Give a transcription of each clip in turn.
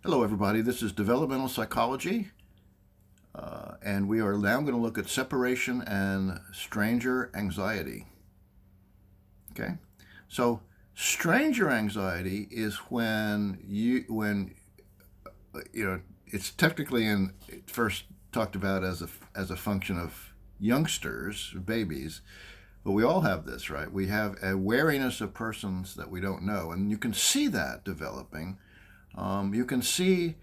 Hello, everybody. This is Developmental Psychology, and we are now going to look at separation and stranger anxiety. Okay, so stranger anxiety is when it's technically first talked about as a function of youngsters, babies. But we all have this, right? We have a wariness of persons that we don't know, and you can see that developing. You can see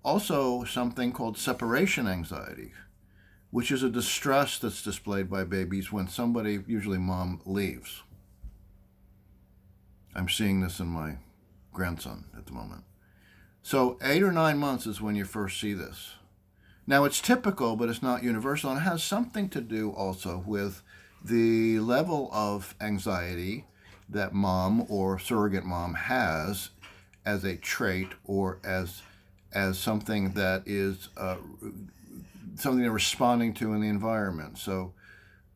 also something called separation anxiety, which is a distress that's displayed by babies when somebody, usually mom, leaves. I'm seeing this in my grandson at the moment. So 8 or 9 months is when you first see this. Now it's typical, but it's not universal, and it has something to do also with the level of anxiety that mom or surrogate mom has as a trait or as something that is something they're responding to in the environment. So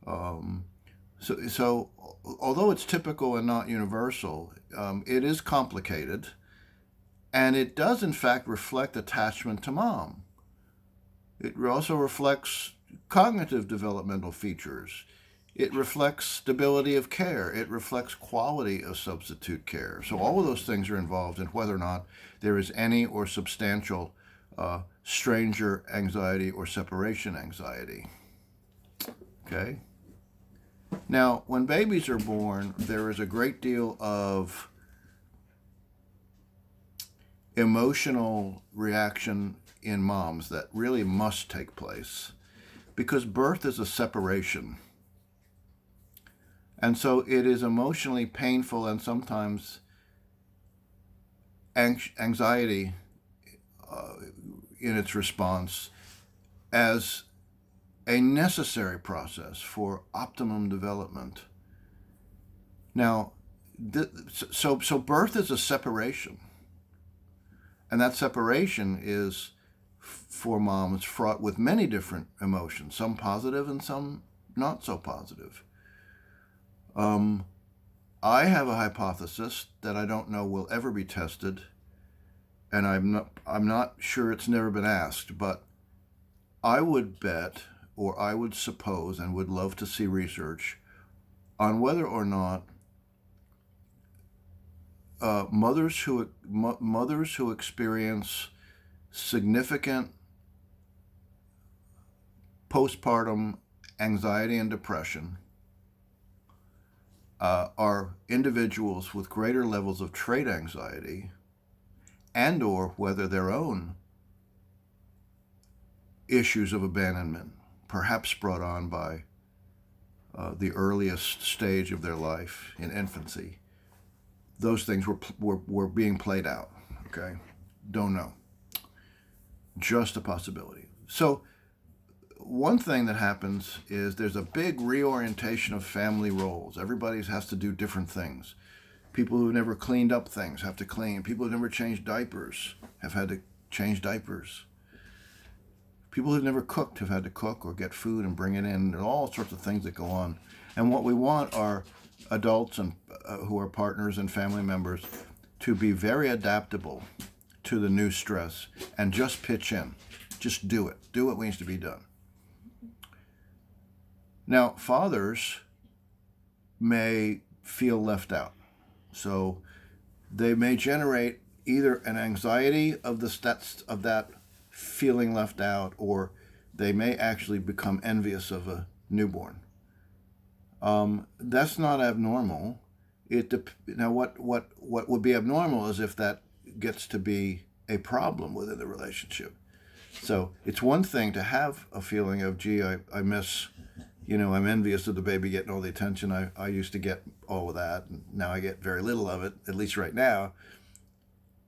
although it's typical and not universal, it is complicated, and it does in fact reflect attachment to mom. It also reflects cognitive developmental features. It reflects stability of care. It reflects quality of substitute care. So all of those things are involved in whether or not there is any or substantial stranger anxiety or separation anxiety. Okay? Now, when babies are born, there is a great deal of emotional reaction in moms that really must take place because birth is a separation. And so it is emotionally painful and sometimes anxiety in its response as a necessary process for optimum development. Now, so birth is a separation. And that separation is, for moms, fraught with many different emotions, some positive and some not so positive. I have a hypothesis that I don't know will ever be tested, and I'm not sure it's never been asked, but I would bet, or I would suppose, and would love to see research on whether or not mothers who experience significant postpartum anxiety and depression are individuals with greater levels of trait anxiety, and or whether their own issues of abandonment, perhaps brought on by the earliest stage of their life in infancy, those things were being played out. Okay, don't know. Just a possibility. So one thing that happens is there's a big reorientation of family roles. Everybody has to do different things. People who've never cleaned up things have to clean. People who've never changed diapers have had to change diapers. People who've never cooked have had to cook or get food and bring it in. There are all sorts of things that go on. And what we want are adults and who are partners and family members to be very adaptable to the new stress and just pitch in. Just do it. Do what needs to be done. Now, fathers may feel left out. So they may generate either an anxiety of that feeling left out, or they may actually become envious of a newborn. That's not abnormal. Now, what would be abnormal is if that gets to be a problem within the relationship. So it's one thing to have a feeling of, gee, I miss, I'm envious of the baby getting all the attention. I used to get all of that, and now I get very little of it, at least right now.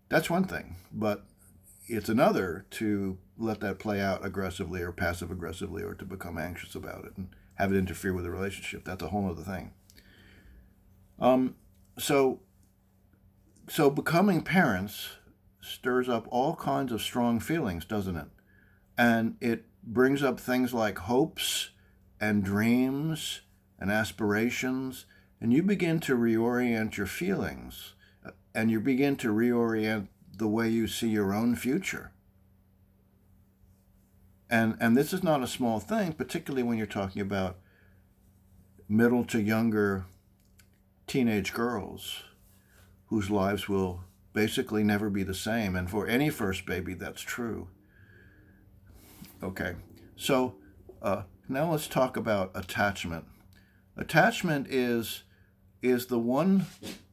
That's one thing. But it's another to let that play out aggressively or passive aggressively, or to become anxious about it and have it interfere with the relationship. That's a whole other thing. So becoming parents stirs up all kinds of strong feelings, doesn't it? And it brings up things like hopes and dreams and aspirations, and you begin to reorient your feelings, and you begin to reorient the way you see your own future. And this is not a small thing, particularly when you're talking about middle to younger teenage girls whose lives will basically never be the same. And for any first baby, that's true. Okay, so now let's talk about attachment. Attachment is the one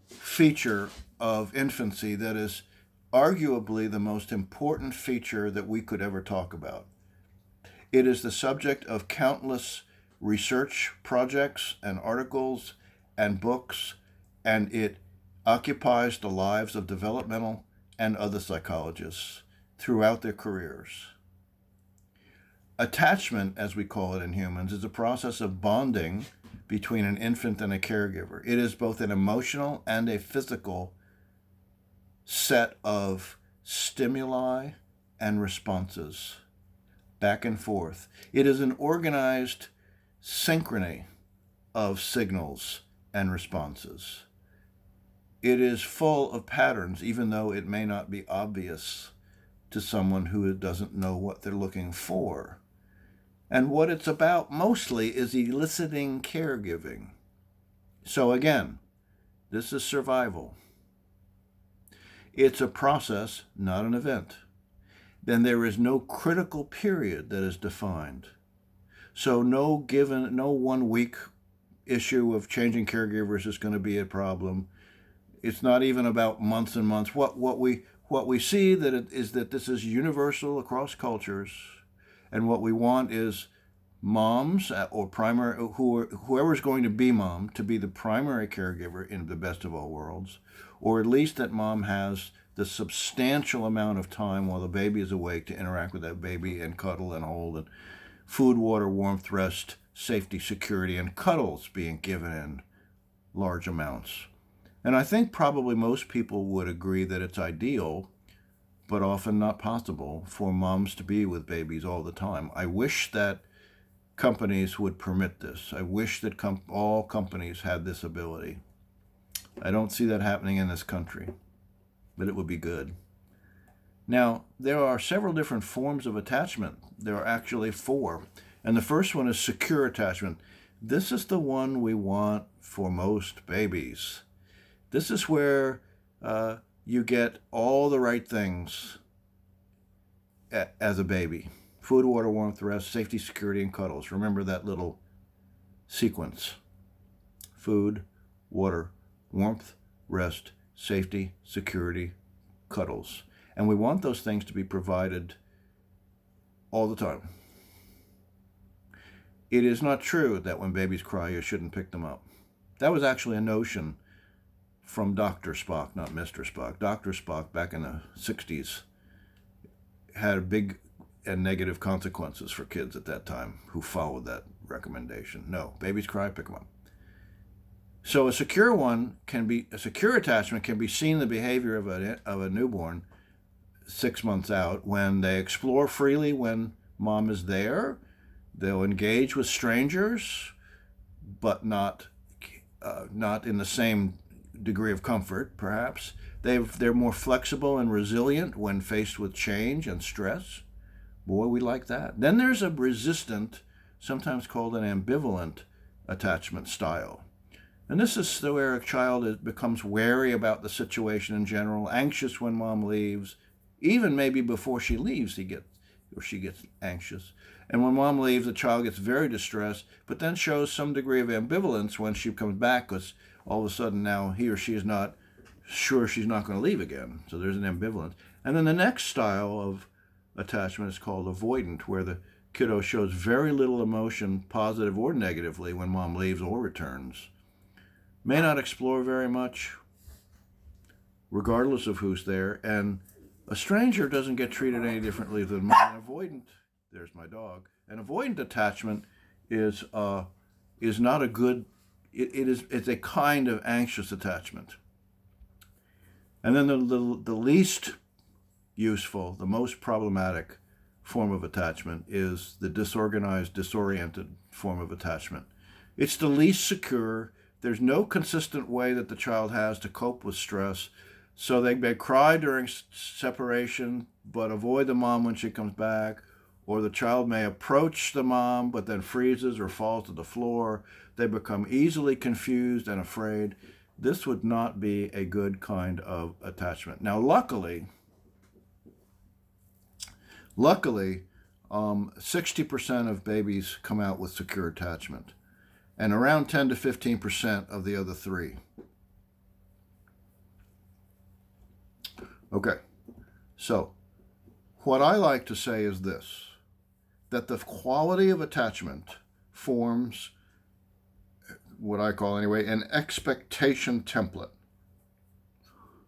feature of infancy that is arguably the most important feature that we could ever talk about. It is the subject of countless research projects and articles and books, and it occupies the lives of developmental and other psychologists throughout their careers. Attachment, as we call it in humans, is a process of bonding between an infant and a caregiver. It is both an emotional and a physical set of stimuli and responses, back and forth. It is an organized synchrony of signals and responses. It is full of patterns, even though it may not be obvious to someone who doesn't know what they're looking for. And what it's about mostly is eliciting caregiving. So again, this is survival. It's a process, not an event. Then there is no critical period that is defined. So no 1 week issue of changing caregivers is going to be a problem. It's not even about months and months. What we see is that this is universal across cultures, and what we want is moms or whoever's going to be mom to be the primary caregiver in the best of all worlds, or at least that mom has the substantial amount of time while the baby is awake to interact with that baby and cuddle and hold, and food, water, warmth, rest, safety, security, and cuddles being given in large amounts. And I think probably most people would agree that it's ideal, but often not possible, for moms to be with babies all the time. I wish that companies would permit this. I wish that all companies had this ability. I don't see that happening in this country, but it would be good. Now, there are several different forms of attachment. There are actually 4. And the first one is secure attachment. This is the one we want for most babies. This is where you get all the right things as a baby. Food, water, warmth, rest, safety, security, and cuddles. Remember that little sequence. Food, water, warmth, rest, safety, security, cuddles. And we want those things to be provided all the time. It is not true that when babies cry, you shouldn't pick them up. That was actually a notion from Dr. Spock, not Mr. Spock. Dr. Spock, back in the 60s, had big and negative consequences for kids at that time who followed that recommendation. No, babies cry, pick them up. So a secure attachment can be seen in the behavior of a newborn 6 months out, when they explore freely when mom is there. They'll engage with strangers, but not in the same degree of comfort, perhaps. They're more flexible and resilient when faced with change and stress. Boy, we like that. Then there's a resistant, sometimes called an ambivalent attachment style. And this is where a child becomes wary about the situation in general, anxious when mom leaves. Even maybe before she leaves, she gets anxious. And when mom leaves, the child gets very distressed, but then shows some degree of ambivalence when she comes back, because all of a sudden now he or she is not sure she's not going to leave again. So there's an ambivalence. And then the next style of attachment is called avoidant, where the kiddo shows very little emotion, positive or negatively, when mom leaves or returns. May not explore very much, regardless of who's there. And a stranger doesn't get treated any differently than an avoidant. There's my dog. An avoidant attachment is not a good. It's a kind of anxious attachment. And then the least useful, the most problematic form of attachment is the disorganized, disoriented form of attachment. It's the least secure. There's no consistent way that the child has to cope with stress. So they may cry during separation, but avoid the mom when she comes back. Or the child may approach the mom, but then freezes or falls to the floor. They become easily confused and afraid. This would not be a good kind of attachment. Now, luckily, 60% of babies come out with secure attachment, and around 10 to 15% of the other three. Okay, so what I like to say is this, that the quality of attachment forms what I call anyway an expectation template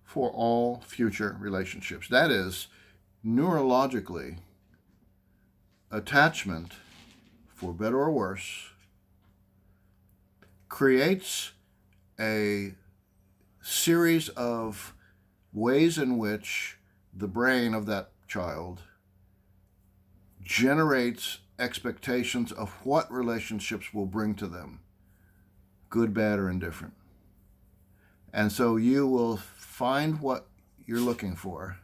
for all future relationships. That is, neurologically, attachment, for better or worse, creates a series of ways in which the brain of that child generates expectations of what relationships will bring to them, good, bad, or indifferent. And so you will find what you're looking for.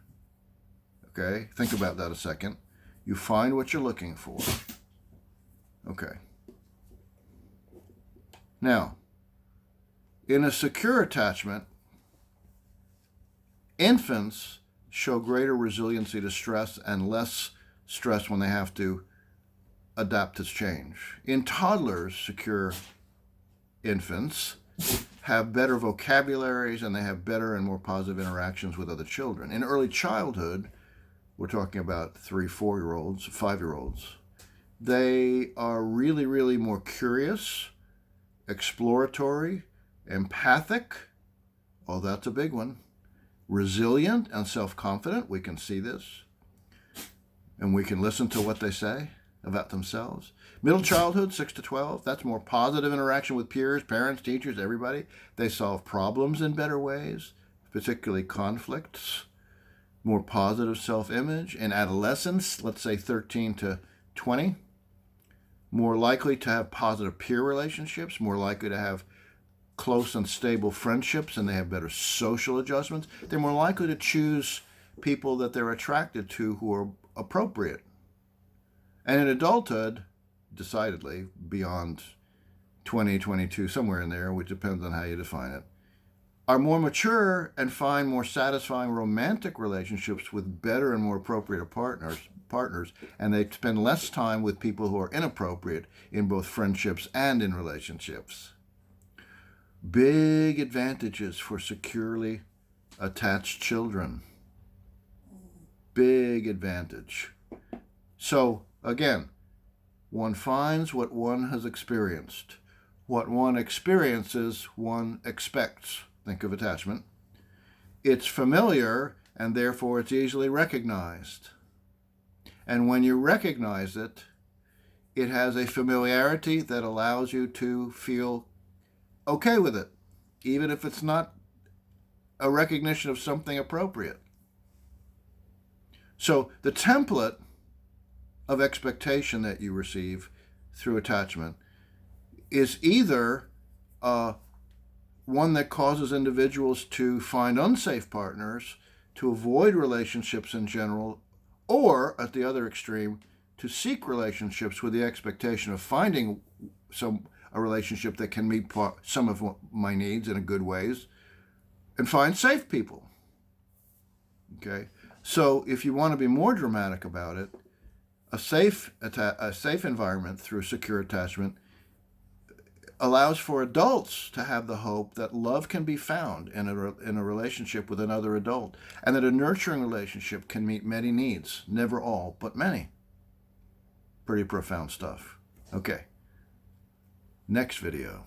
Okay, think about that a second. You find what you're looking for. Okay. Now, in a secure attachment, infants show greater resiliency to stress and less stress when they have to adapt to change. In toddlers, secure infants have better vocabularies and they have better and more positive interactions with other children. In early childhood, we're talking about 3, 4-year-olds, 5-year-olds, they are really, really more curious, exploratory, empathic, oh, that's a big one, resilient and self-confident. We can see this. And we can listen to what they say about themselves. Middle childhood, 6 to 12, that's more positive interaction with peers, parents, teachers, everybody. They solve problems in better ways, particularly conflicts, more positive self-image. In adolescence, let's say 13 to 20, more likely to have positive peer relationships, more likely to have close and stable friendships, and they have better social adjustments. They're more likely to choose people that they're attracted to who are appropriate. And in adulthood, decidedly, beyond 20, 22, somewhere in there, which depends on how you define it, are more mature and find more satisfying romantic relationships with better and more appropriate partners, and they spend less time with people who are inappropriate in both friendships and in relationships. Big advantages for securely attached children. Big advantage. So, again, one finds what one has experienced. What one experiences, one expects. Think of attachment. It's familiar, and therefore it's easily recognized. And when you recognize it, it has a familiarity that allows you to feel okay with it, even if it's not a recognition of something appropriate. So the template of expectation that you receive through attachment is either one that causes individuals to find unsafe partners, to avoid relationships in general, or, at the other extreme, to seek relationships with the expectation of finding a relationship that can meet some of my needs in a good ways, and find safe people. Okay? So if you want to be more dramatic about it, a safe environment through secure attachment allows for adults to have the hope that love can be found in a relationship with another adult, and that a nurturing relationship can meet many needs, never all, but many. Pretty profound stuff. Okay. Next video.